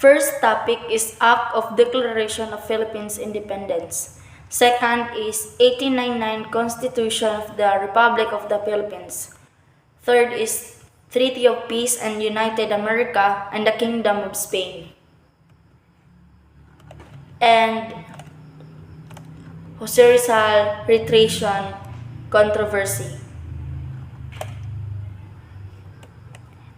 First topic is Act of Declaration of Philippines Independence. Second is 1899 Constitution of the Republic of the Philippines. Third is Treaty of Peace and United America and the Kingdom of Spain. And Jose Rizal Retration Controversy.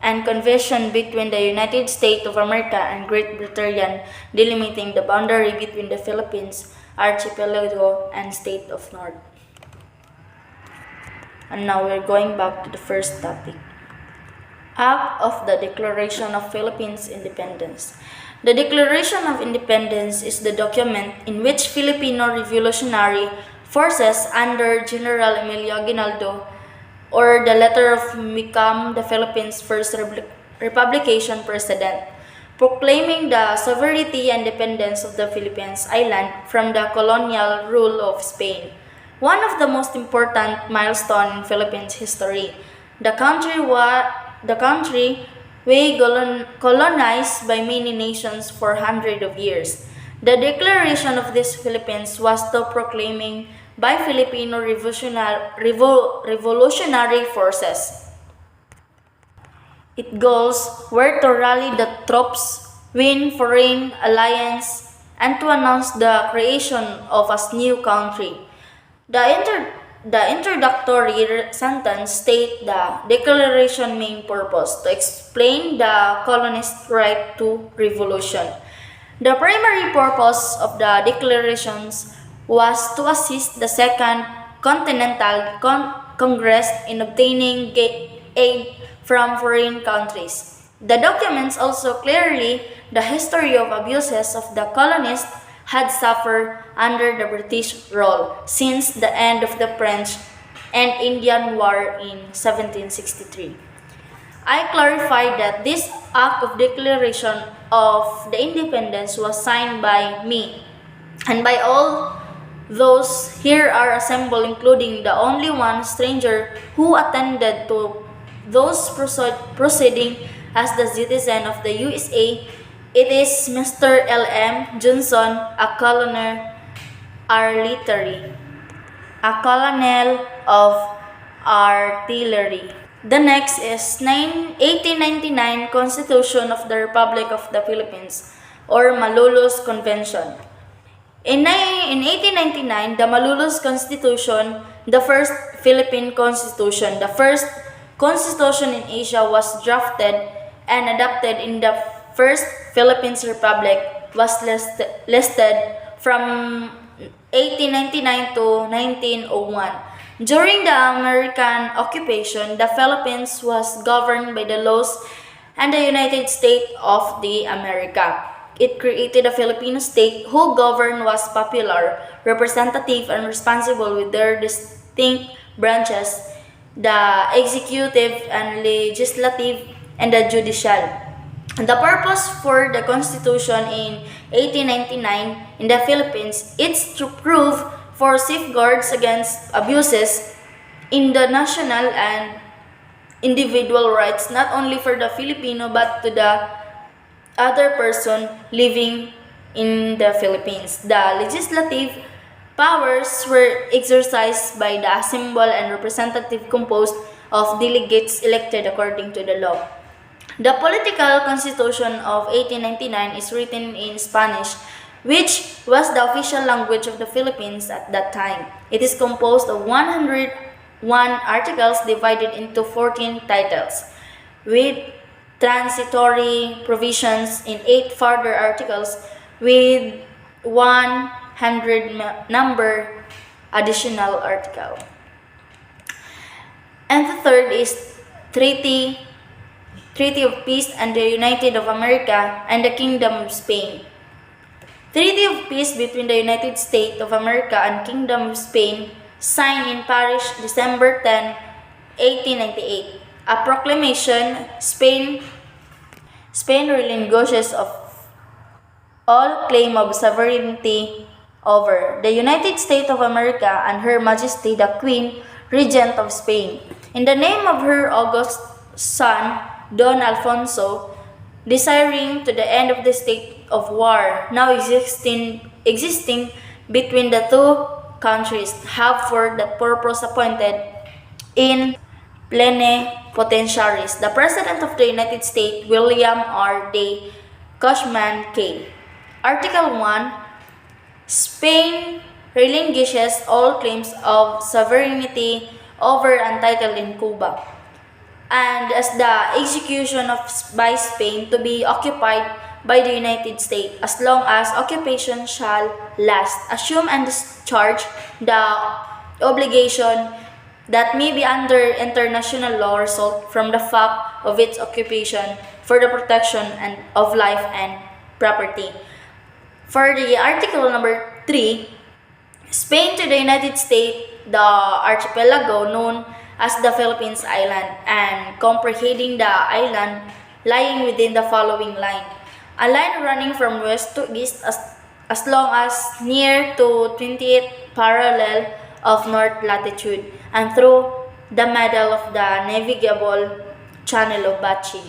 And convention between the United States of America and Great Britain delimiting the boundary between the Philippines archipelago and state of North. And now we're going back to the first topic. Act of the Declaration of Philippines Independence. The Declaration of Independence is the document in which Filipino revolutionary forces under General Emilio Aguinaldo or the letter of Micam, the Philippines' first republication president, proclaiming the sovereignty and independence of the Philippines island from the colonial rule of Spain. One of the most important milestones in Philippines history. The country was colonized by many nations for hundreds of years. The declaration of this Philippines was to proclaiming by Filipino revolutionary forces. Its goals were to rally the troops, win foreign alliance, and to announce the creation of a new country. The introductory sentence states the declaration main purpose to explain the colonists' right to revolution. The primary purpose of the declarations was to assist the Second Continental Congress in obtaining aid from foreign countries. The documents also clearly the history of abuses of the colonists had suffered under the British rule since the end of the French and Indian War in 1763. I clarified that this act of declaration of the independence was signed by me and by all those here are assembled, including the only one stranger who attended to those proceedings as the citizen of the USA. It is Mr. L.M. Johnson, a colonel of artillery. The next is 1899 Constitution of the Republic of the Philippines, or Malolos Convention. In 1899, the Malolos Constitution, the first Philippine Constitution, the first constitution in Asia, was drafted and adopted in the First Philippines Republic, was listed from 1899 to 1901. During the American occupation, the Philippines was governed by the laws and the United States of the America. It created a Filipino state whose government was popular, representative, and responsible with their distinct branches, the executive and legislative, and the judicial. The purpose for the Constitution in 1899 in the Philippines is to prove for safeguards against abuses in the national and individual rights, not only for the Filipino but to the other person living in the Philippines. The legislative powers were exercised by the Assembly and Representative composed of delegates elected according to the law. The political constitution of 1899 is written in Spanish, which was the official language of the Philippines at that time. It is composed of 101 articles divided into 14 titles, with transitory provisions in 8 further articles with 100 number additional article. And the third is Treaty of Peace and the United of America and the Kingdom of Spain. Treaty of Peace between the United States of America and Kingdom of Spain, signed in Paris, December 10, 1898. A proclamation, Spain relinquishes of all claim of sovereignty over the United States of America and Her Majesty the Queen, Regent of Spain. In the name of her august son, Don Alfonso, desiring to the end of the state of war now existing between the two countries, have for that purpose appointed in plenipotentiaries the President of the United States, William R. D. Cushman K. Article 1. Spain relinquishes all claims of sovereignty over and title in Cuba, and as the execution of by Spain to be occupied by the United States as long as occupation shall last, assume and discharge the obligation that may be under international law result from the fact of its occupation for the protection and of life and property. For the article number 3, Spain to the United States, the archipelago known as the Philippines Island, and comprehending the island lying within the following line. A line running from west to east as long as near to 28th parallel of north latitude and through the middle of the navigable channel of Bachi.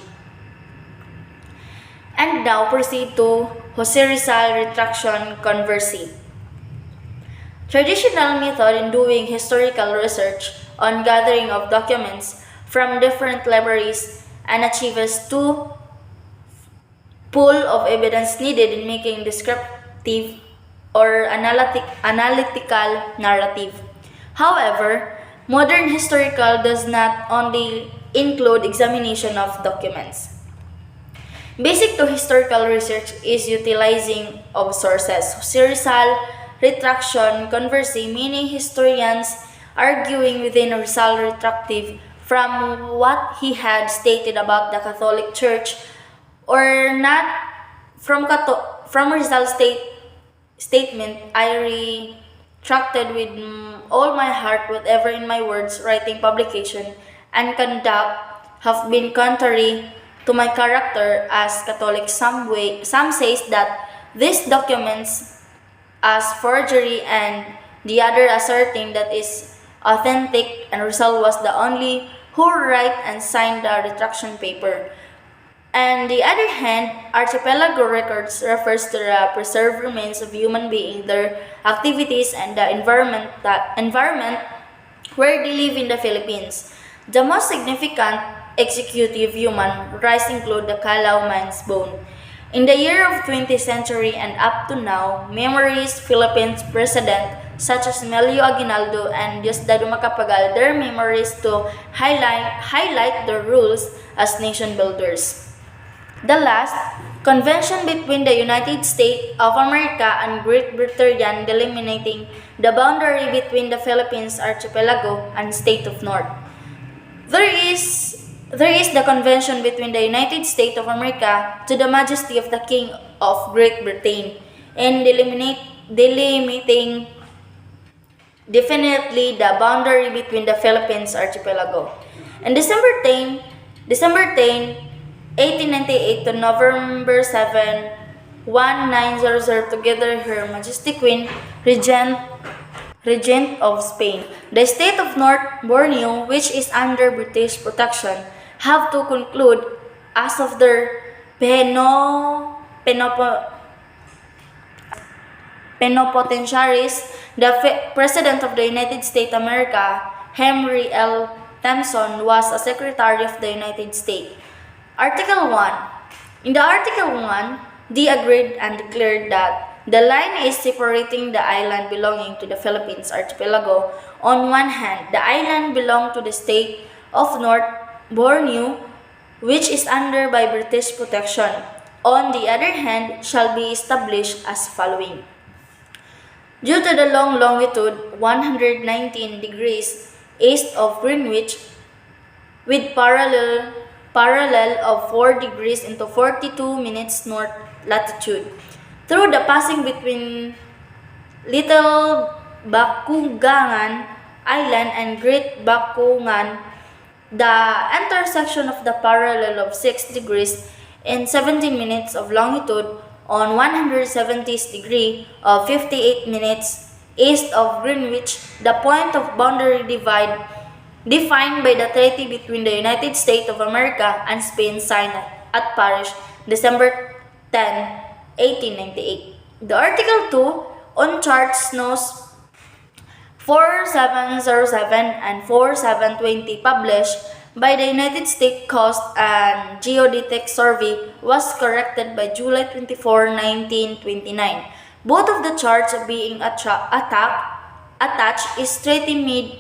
And now proceed to Jose Rizal retraction controversy. Traditional method in doing historical research on gathering of documents from different libraries and achieves two pool of evidence needed in making descriptive or analytical narrative. However, modern historical does not only include examination of documents. Basic to historical research is utilizing of sources. Jose Rizal retraction controversy, many historians arguing within Rizal retractive from what he had stated about the Catholic Church or not from Rizal's statement. I retracted with all my heart whatever in my words, writing, publication, and conduct have been contrary to my character as Catholic. Some says that these documents as forgery and the other asserting that is authentic, and Rizal was the only who write and signed the retraction paper. And the other hand, archipelago records refers to the preserved remains of human beings, their activities, and the environment where they live in the Philippines. The most significant executive human rights include the Calao Mines bone. In the year of 20th century and up to now, memories Philippines president such as Melio Aguinaldo and Diosdado Macapagal their memories to highlight their roles as nation builders. The last, convention between the United States of America and Great Britain delimiting the boundary between the Philippines archipelago and state of North. There is the convention between the United States of America to the Majesty of the King of Great Britain in delimiting definitely the boundary between the Philippines archipelago. On December 10, 1898 to November 7, 1900, together Her Majesty Queen, Regent of Spain, the state of North Borneo, which is under British protection, have to conclude as of their plenipotentiaries, the President of the United States of America, Henry L. Thompson, was a Secretary of the United States. Article 1. In the Article 1, they agreed and declared that the line is separating the island belonging to the Philippines archipelago. On one hand, the island belonged to the state of North Borneo, which is under by British protection. On the other hand, shall be established as following. Due to the long longitude 119 degrees east of Greenwich, with parallel of 4 degrees into 42 minutes north latitude, through the passing between Little Bakungan Island and Great Bakungan, the intersection of the parallel of 6 degrees and 17 minutes of longitude on 170th degree of 58 minutes east of Greenwich, the point of boundary defined by the treaty between the United States of America and Spain signed at Paris, December 10, 1898. The Article 2 on charts knows 4707 and 4720 published by the United States Coast and Geodetic Survey was corrected by July 24, 1929. Both of the charts being attached is treaty made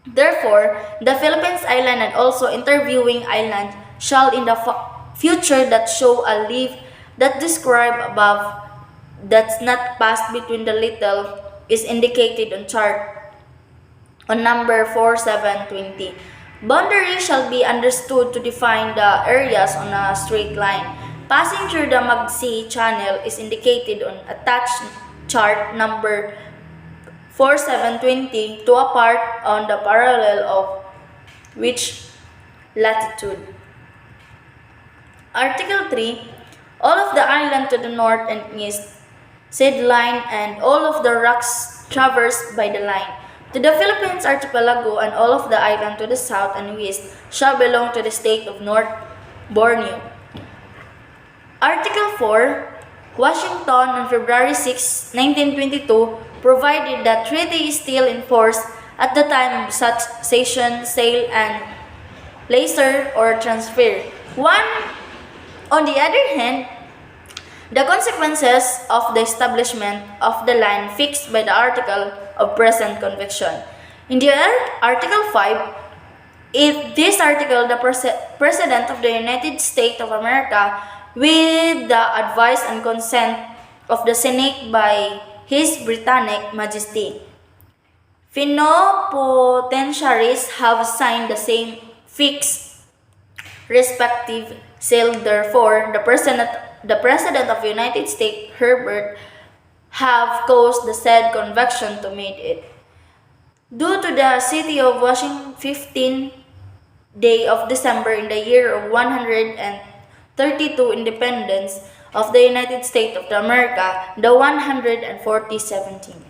Therefore, the Philippines Island and also interviewing island shall in the future that show a leaf that describe above that's not passed between the little is indicated on chart on number 4720. Boundary shall be understood to define the areas on a straight line. Passing through the Magsi Channel is indicated on attached chart number 4720 to a part on the parallel of which latitude. Article 3. All of the island to the north and east, said line, and all of the rocks traversed by the line, to the Philippines archipelago, and all of the island to the south and west shall belong to the state of North Borneo. Article 4. Washington on February 6, 1922 provided that treaty is still in force at the time of such cession, sale, and leasure or transfer. On the other hand, the consequences of the establishment of the line fixed by the article of present conviction. In the Article 5, this article, the President of the United States of America, with the advice and consent of the Senate by His Britannic Majesty, Plenipotentiaries have signed the same fixed respective seal. Therefore, the President of the United States, Herbert, have caused the said conviction to made it. Due to the city of Washington 15th day of December in the year of 132 independence of the United States of America, the 14017.